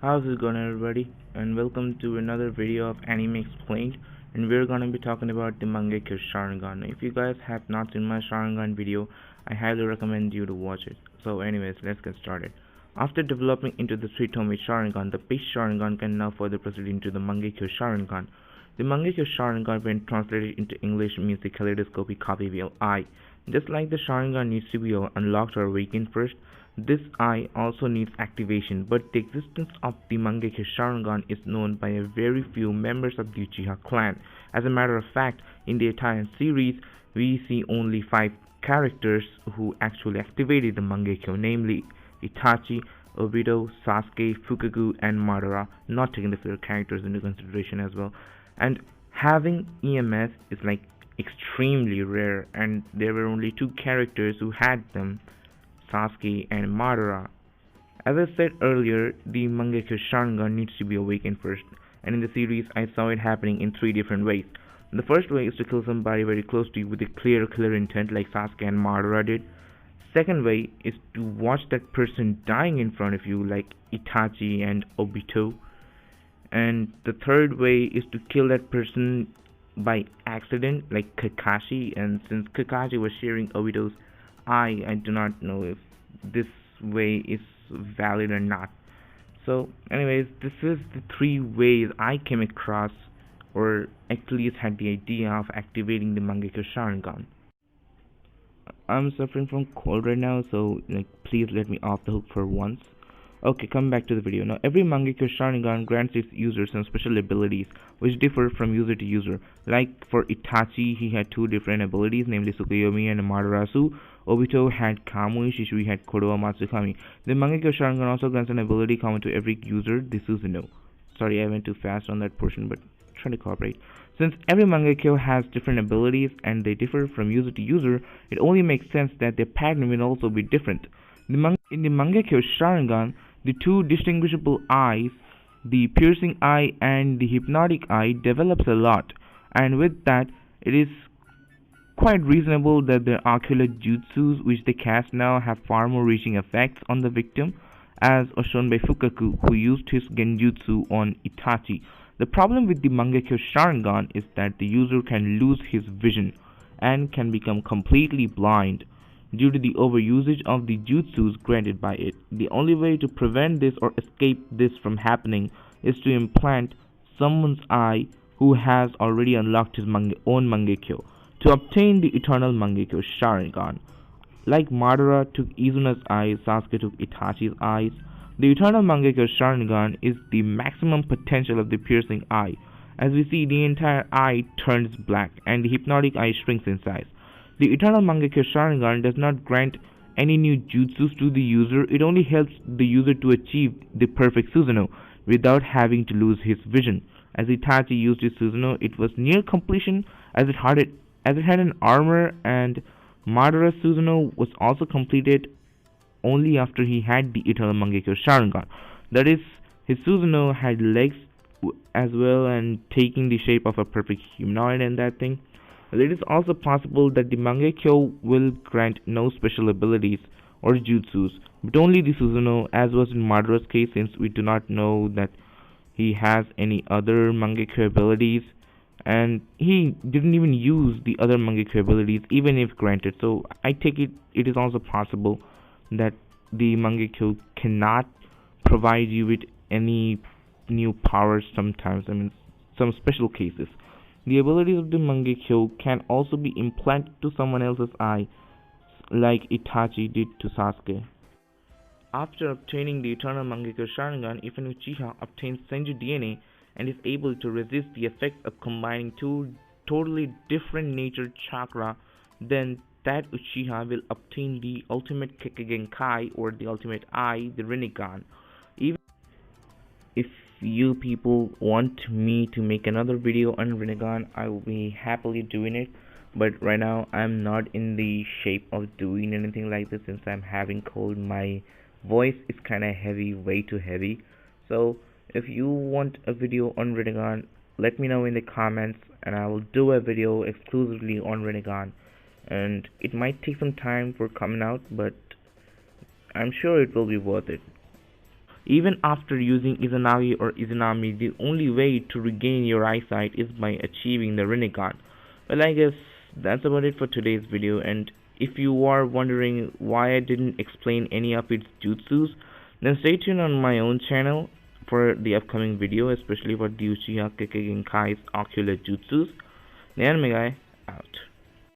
How's it going, everybody? And welcome to another video of Anime Explained. And we're gonna be talking about the Mangekyo Sharingan. If you guys have not seen my Sharingan video, I highly recommend you to watch it. So anyways, let's get started. After developing into the Three-Tomy Sharingan, the Beast Sharingan can now further proceed into the Mangekyo Sharingan. The Mangekyo Sharingan, when translated into English, means the kaleidoscopic copy wheel eye. Just like the Sharingan needs to be unlocked or awakened first, this eye also needs activation, but the existence of the Mangekyo Sharingan is known by a very few members of the Uchiha clan. As a matter of fact, in the entire series, we see only 5 characters who actually activated the Mangekyo, namely Itachi, Obito, Sasuke, Fukaku, and Madara, not taking the filler characters into consideration as well. And having EMS is like extremely rare, and there were only 2 characters who had them, Sasuke and Madara. As I said earlier, the Mangekyo Sharingan needs to be awakened first, and in the series I saw it happening in 3 different ways. The first way is to kill somebody very close to you with a clear killer intent like Sasuke and Madara did. Second way is to watch that person dying in front of you like Itachi and Obito. And the third way is to kill that person by accident like Kakashi, and since Kakashi was sharing Obito's I do not know if this way is valid or not. So anyways, this is the 3 ways I came across, or at least had the idea of activating the Mangekyo Sharingan. I'm suffering from cold right now, so please let me off the hook for once. Okay, come back to the video. Now, every Mangekyo Sharingan grants its user some special abilities, which differ from user to user. Like for Itachi, he had 2 different abilities, namely Tsukuyomi and Amaterasu. Obito had Kamui, Shisui had Kodowa Matsukami. The Mangekyo Sharingan also grants an ability common to every user, the Susanoo. Sorry, I went too fast on that portion, but try to cooperate. Since every Mangekyo has different abilities and they differ from user to user, it only makes sense that their pattern will also be different. In the Mangekyo Sharingan, the 2 distinguishable eyes, the piercing eye and the hypnotic eye, develops a lot, and with that, it is quite reasonable that their ocular jutsus which they cast now have far more reaching effects on the victim, as was shown by Fukaku, who used his genjutsu on Itachi. The problem with the Mangekyo Sharingan is that the user can lose his vision and can become completely blind due to the overusage of the jutsus granted by it. The only way to prevent this or escape this from happening is to implant someone's eye who has already unlocked his own Mangekyo to obtain the eternal Mangekyo Sharingan. Like Madara took Izuna's eyes, Sasuke took Itachi's eyes. The eternal Mangekyo Sharingan is the maximum potential of the piercing eye. As we see, the entire eye turns black and the hypnotic eye shrinks in size. The eternal Mangekyo Sharingan does not grant any new jutsus to the user, it only helps the user to achieve the perfect Susanoo without having to lose his vision. As Itachi used his Susanoo, it was near completion as it had an armor, and Madara's Susanoo was also completed only after he had the eternal Mangekyo Sharingan. That is, his Susanoo had legs as well and taking the shape of a perfect humanoid and that thing. It is also possible that the Mangekyo will grant no special abilities or jutsus, but only the Susanoo, as was in Madara's case, since we do not know that he has any other Mangekyo abilities, and he didn't even use the other Mangekyo abilities even if granted. So I take it is also possible that the Mangekyo cannot provide you with any new powers sometimes, some special cases. The abilities of the Mangekyo can also be implanted to someone else's eye, like Itachi did to Sasuke. After obtaining the eternal Mangekyo Sharingan, if an Uchiha obtains Senju DNA and is able to resist the effects of combining 2 totally different nature chakra, then that Uchiha will obtain the ultimate Kekkei, or the ultimate eye, the Rinnegan. Even if you people want me to make another video on Rinnegan, I will be happily doing it, but right now I'm not in the shape of doing anything like this since I'm having cold. My voice is kinda heavy, way too heavy. So if you want a video on Rinnegan, let me know in the comments and I will do a video exclusively on Rinnegan. And it might take some time for coming out, but I'm sure it will be worth it. Even after using Izanagi or Izanami, the only way to regain your eyesight is by achieving the Rinnegan. Well, I guess that's about it for today's video, and if you are wondering why I didn't explain any of its jutsus, then stay tuned on my own channel for the upcoming video, especially for the Uchiha Kekkei Genkai's ocular jutsus. The Anime Guy, out.